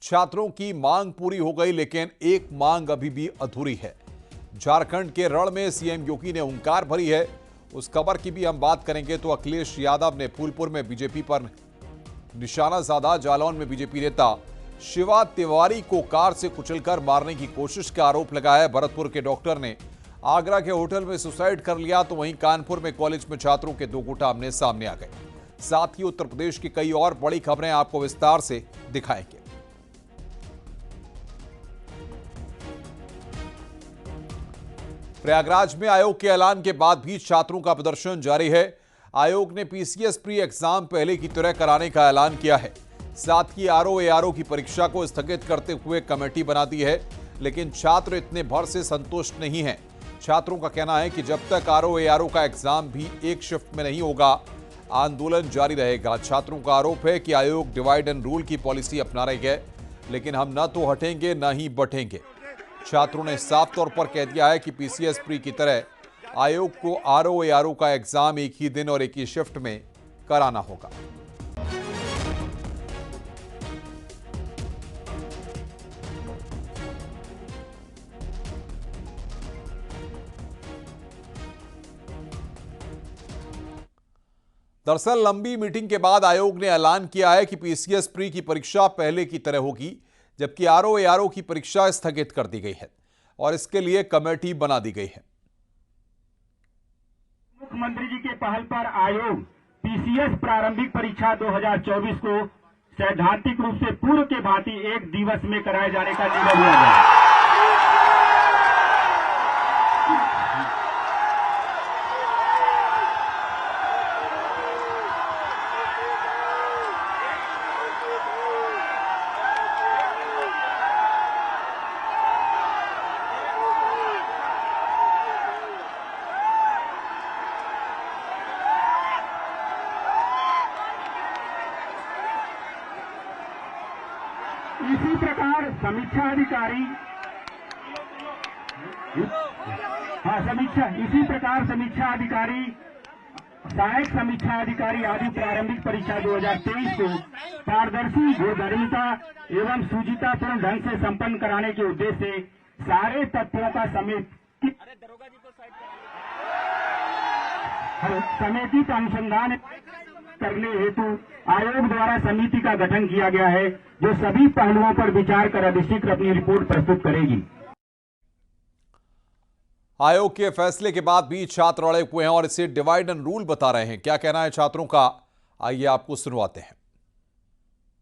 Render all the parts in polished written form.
छात्रों की मांग पूरी हो गई, लेकिन एक मांग अभी भी अधूरी है। झारखंड के रण में सीएम योगी ने हुंकार भरी है। उस खबर की भी हम बात करेंगे। तो अखिलेश यादव ने फूलपुर में बीजेपी पर निशाना साधा। जालौन में बीजेपी नेता शिवा तिवारी को कार से कुचलकर मारने की कोशिश का आरोप लगाया है। भरतपुर के डॉक्टर ने आगरा के होटल में सुसाइड कर लिया, तो वहीं कानपुर में कॉलेज में छात्रों के दो गुट आमने सामने आ गए। साथ ही उत्तर प्रदेश की कई और बड़ी खबरें आपको विस्तार से दिखाएंगे। प्रयागराज में आयोग के ऐलान के बाद भी छात्रों का प्रदर्शन जारी है। आयोग ने पीसीएस प्री एग्जाम पहले की तरह कराने का ऐलान किया है। साथ ही आरओ की परीक्षा को स्थगित करते हुए कमेटी बना दी है, लेकिन छात्र इतने भर से संतुष्ट नहीं हैं। छात्रों का कहना है कि जब तक आरओ का एग्जाम भी एक शिफ्ट में नहीं होगा, आंदोलन जारी रहेगा। छात्रों का आरोप है कि आयोग डिवाइड एंड रूल की पॉलिसी अपना रही है, लेकिन हम न तो हटेंगे न ही बटेंगे। छात्रों ने साफ तौर पर कह दिया है कि पीसीएस प्री की तरह आयोग को आरओ का एग्जाम एक ही दिन और एक ही शिफ्ट में कराना होगा। दरअसल लंबी मीटिंग के बाद आयोग ने ऐलान किया है कि पीसीएस प्री की परीक्षा पहले की तरह होगी, जबकि आरओ की परीक्षा स्थगित कर दी गई है और इसके लिए कमेटी बना दी गई है। मुख्यमंत्री जी के पहल पर आयोग पीसीएस प्रारंभिक परीक्षा 2024 को सैद्धांतिक रूप से पूर्व के भांति एक दिवस में कराए जाने का निर्णय लिया गया। इसी प्रकार समीक्षा अधिकारी समीक्षा अधिकारी, सहायक समीक्षा अधिकारी आदि प्रारंभिक परीक्षा 2023 को पारदर्शी, भूधर्मिता एवं सुचितापूर्ण ढंग से संपन्न कराने के उद्देश्य से सारे तथ्यों का समेकित अनुसंधान करने हेतु आयोग द्वारा समिति का गठन किया गया है, जो सभी पहलुओं पर विचार कर अधिशीघ्र अपनी रिपोर्ट प्रस्तुत करेगी। आयोग के फैसले के बाद भी छात्र अड़े हुए हैं और इसे डिवाइड एंड रूल बता रहे हैं। क्या कहना है छात्रों का, आइए आपको सुनवाते हैं।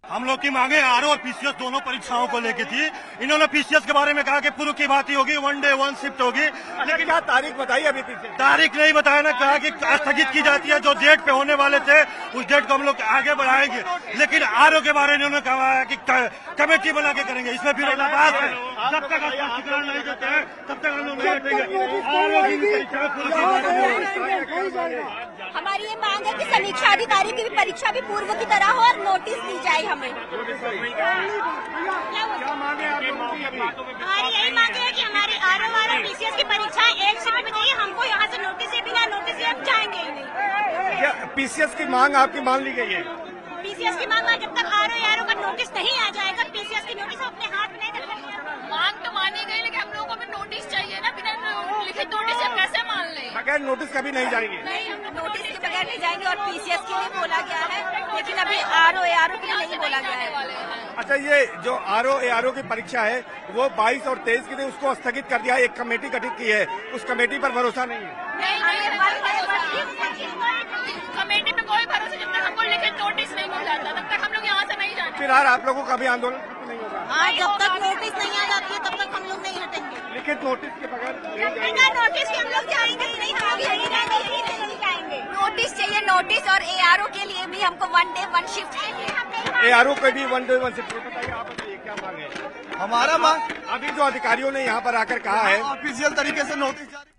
हम लोग की मांगे आरओ और पीसीएस दोनों परीक्षाओं को लेकर थी। इन्होंने पीसीएस के बारे में कहा कि पूर्व की बात ही होगी, वन डे वन शिफ्ट होगी, लेकिन क्या तारीख बताई? अभी तारीख नहीं बताया ना, कहा कि स्थगित की जाती है। जो डेट पे होने वाले थे उस डेट को हम लोग आगे बढ़ाएंगे, लेकिन आरओ के बारे में उन्होंने कहा है कि कमेटी बना के करेंगे। इसमें फिर बात है, जब तक स्पष्टीकरण नहीं देते हैं तब तक हम लोग नहीं हटेंगे। हमारी ये मांग है कि समीक्षा अधिकारी की परीक्षा भी पूर्व की तरह हो और नोटिस दी जाए हमें। हमारी यही मांग है कि हमारी आरओ और पीसीएस की परीक्षा एक शिफ्ट में चाहिए। हमको यहाँ से नोटिस से बिना नोटिस हम जाएंगे ही नहीं। पीसीएस की मांग आपकी मान ली गई है? पीसीएस की मांग, जब तक आरओ का नोटिस नहीं आ जाएगा, पीसीएस की नोटिस अपने हाथ में नहीं रख सकते। मांग तो मानी गई, लेकिन हम लोगों को भी नोटिस चाहिए ना। बिना लिखित नोटिस से कैसे मान लें? बगैर नोटिस कभी नहीं जाएंगे। नहीं, हम नोटिस के बगैर नहीं जाएंगे। और पीसीएस के लिए बोला गया है, लेकिन अभी आरओ के लिए नहीं बोला गया है। अच्छा, ये जो आरओ की परीक्षा है वो 22 और 23 की थी, उसको स्थगित कर दिया। एक कमेटी गठित की है, उस कमेटी पर भरोसा नहीं है? कमेटी पे कोई भरोसा, जब तक हमको लिखित नोटिस नहीं मिल जाता तब तक हम लोग यहाँ से नहीं जाएंगे। फिर आप लोगों का भी आंदोलन नहीं होगा? हाँ, जब तक नोटिस नहीं आ जाती है तब तक हम लोग नहीं हटेंगे। लिखित नोटिस के बगैर बिना नोटिस के हम लोग जाएंगे ही नहीं। हम यही जाएंगे। नोटिस चाहिए, नोटिस। और एआरओ के लिए भी हमको वन डे वन शिफ्ट चाहिए। एआरओ के भी वन डे वन शिफ्ट। बताइए, आप बताइए क्या मांग है? हमारा मांग अभी जो अधिकारियों ने यहाँ पर आकर कहा है, ऑफिशियल तरीके से नोटिस जारी।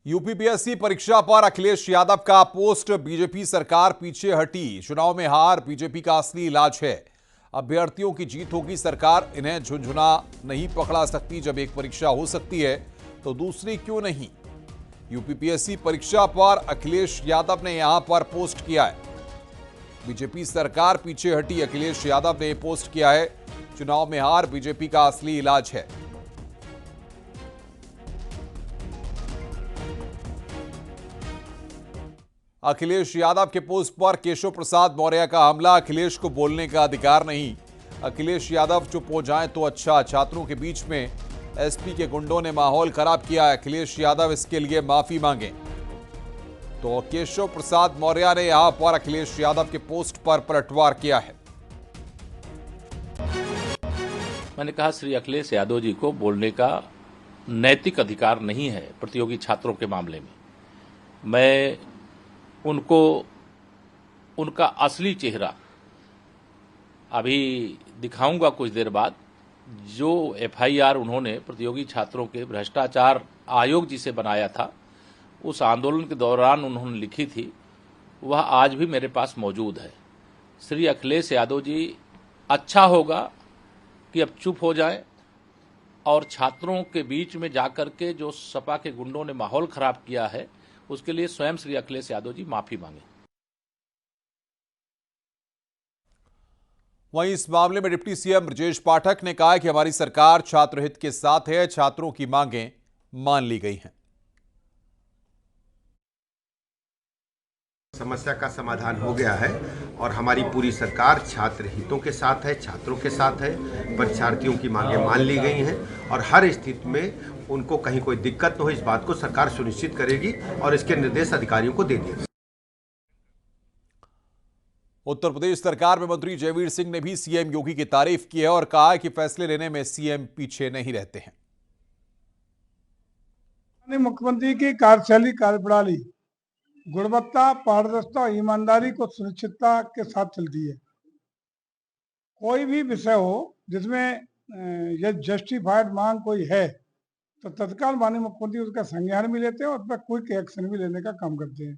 यूपीपीएससी परीक्षा पर अखिलेश यादव का पोस्ट, बीजेपी सरकार पीछे हटी, चुनाव में हार बीजेपी का असली इलाज है। अभ्यर्थियों की जीत होगी, सरकार इन्हें झुंझुना नहीं पकड़ा सकती। जब एक परीक्षा हो सकती है तो दूसरी क्यों नहीं। यूपीपीएससी परीक्षा पर अखिलेश यादव ने यहां पर पोस्ट किया है। बीजेपी सरकार पीछे हटी, अखिलेश यादव ने पोस्ट किया है। चुनाव में हार बीजेपी का असली इलाज है। अखिलेश यादव के पोस्ट पर केशव प्रसाद मौर्य का हमला। अखिलेश को बोलने का अधिकार नहीं, अखिलेश यादव चुप हो जाएं तो अच्छा। छात्रों के बीच में एसपी के गुंडों ने माहौल खराब किया है, अखिलेश यादव इसके लिए माफी मांगे। तो केशव प्रसाद मौर्य ने यहां पर अखिलेश यादव के पोस्ट पर पलटवार किया है। मैंने कहा श्री अखिलेश यादव जी को बोलने का नैतिक अधिकार नहीं है प्रतियोगी छात्रों के मामले में। मैं उनको उनका असली चेहरा अभी दिखाऊंगा कुछ देर बाद। जो एफआईआर उन्होंने प्रतियोगी छात्रों के भ्रष्टाचार आयोग जी से बनाया था, उस आंदोलन के दौरान उन्होंने लिखी थी, वह आज भी मेरे पास मौजूद है। श्री अखिलेश यादव जी, अच्छा होगा कि अब चुप हो जाएं और छात्रों के बीच में जाकर के जो सपा के गुंडों ने माहौल खराब किया है, उसके लिए स्वयं श्री अखिलेश यादव जी माफी मांगे। वहीं इस मामले में डिप्टी सीएम ब्रजेश पाठक ने कहा कि हमारी सरकार छात्र हित के साथ है, छात्रों की मांगें मान ली गई हैं। समस्या का समाधान हो गया है और हमारी पूरी सरकार छात्र हितों के साथ है, छात्रों के साथ है। परीक्षार्थियों की मांगें मान ली गई हैं और हर स्थिति में उनको कहीं कोई दिक्कत न हो, इस बात को सरकार सुनिश्चित करेगी और इसके निर्देश अधिकारियों को दे दिए। उत्तर प्रदेश सरकार में मंत्री जयवीर सिंह ने भी सीएम योगी की तारीफ की है और कहा है कि फैसले लेने में सीएम पीछे नहीं रहते हैं। मुख्यमंत्री की कार्यशैली, कार्यप्रणाली गुणवत्ता, पारदर्शिता और ईमानदारी को सुनिश्चितता के साथ चलती है। कोई भी विषय हो जिसमें यह जस्टिफाइड मांग कोई है तो तत्काल माननीय मुख्यमंत्री उसका संज्ञान भी लेते हैं और उस पर क्विक एक्शन भी लेने का काम करते हैं।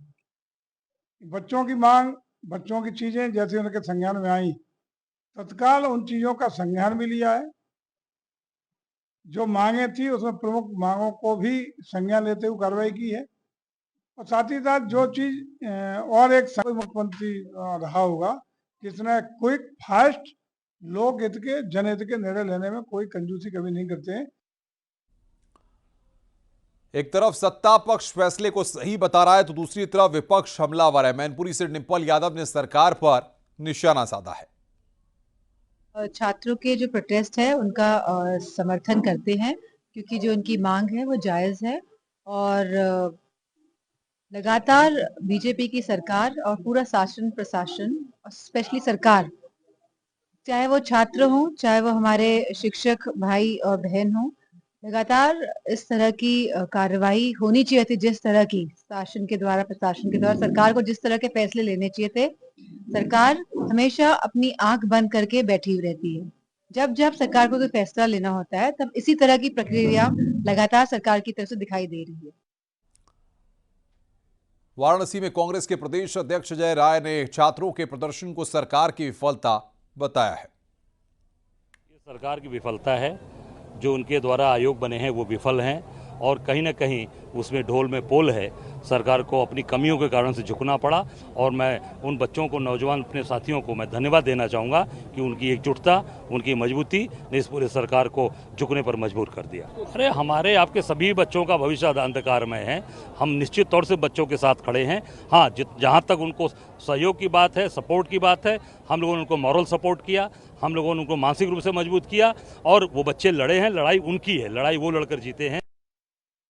बच्चों की मांग, बच्चों की चीजें जैसे उनके संज्ञान में आई, तत्काल उन चीजों का संज्ञान भी लिया है। जो मांगे थी उसमें प्रमुख मांगों को भी संज्ञान लेते हुए कार्रवाई की है। और साथ ही साथ जो चीज और एक मुख्यमंत्री रहा होगा जिसने क्विक, फास्ट, लोक हित के, जनहित के निर्णय लेने में कोई कंजूसी कभी नहीं करते हैं। एक तरफ सत्ता पक्ष फैसले को सही बता रहा है तो दूसरी तरफ विपक्ष हमलावर है। मैनपुरी से डिंपल यादव ने सरकार पर निशाना साधा है। छात्रों के जो प्रोटेस्ट है उनका समर्थन करते हैं क्योंकि जो उनकी मांग है वो जायज है और लगातार बीजेपी की सरकार और पूरा शासन प्रशासन और स्पेशली सरकार, चाहे वो छात्र हो, चाहे वो हमारे शिक्षक भाई और बहन हो, लगातार इस तरह की कार्रवाई होनी चाहिए थी। जिस तरह की शासन के द्वारा, प्रशासन के द्वारा सरकार को जिस तरह के फैसले लेने चाहिए थे, सरकार हमेशा अपनी आंख बंद करके बैठी हुई रहती है। जब जब सरकार को कोई फैसला लेना होता है तब इसी तरह की प्रक्रिया लगातार सरकार की तरफ से दिखाई दे रही है। वाराणसी में कांग्रेस के प्रदेश अध्यक्ष अजय राय ने छात्रों के प्रदर्शन को सरकार की विफलता बताया है। ये सरकार की विफलता है, जो उनके द्वारा आयोग बने हैं वो विफल हैं और कहीं ना कहीं उसमें ढोल में पोल है। सरकार को अपनी कमियों के कारण से झुकना पड़ा और मैं उन बच्चों को, नौजवान अपने साथियों को मैं धन्यवाद देना चाहूँगा कि उनकी एकजुटता, उनकी मजबूती ने इस पूरे सरकार को झुकने पर मजबूर कर दिया। अरे हमारे आपके सभी बच्चों का भविष्य अंधकार में है। हम निश्चित तौर से बच्चों के साथ खड़े हैं। हाँ, जहाँ तक उनको सहयोग की बात है, सपोर्ट की बात है, हम लोगों ने उनको मॉरल सपोर्ट किया, हम लोगों ने उनको मानसिक रूप से मजबूत किया और वो बच्चे लड़े हैं। लड़ाई उनकी है, लड़ाई वो लड़कर जीते हैं।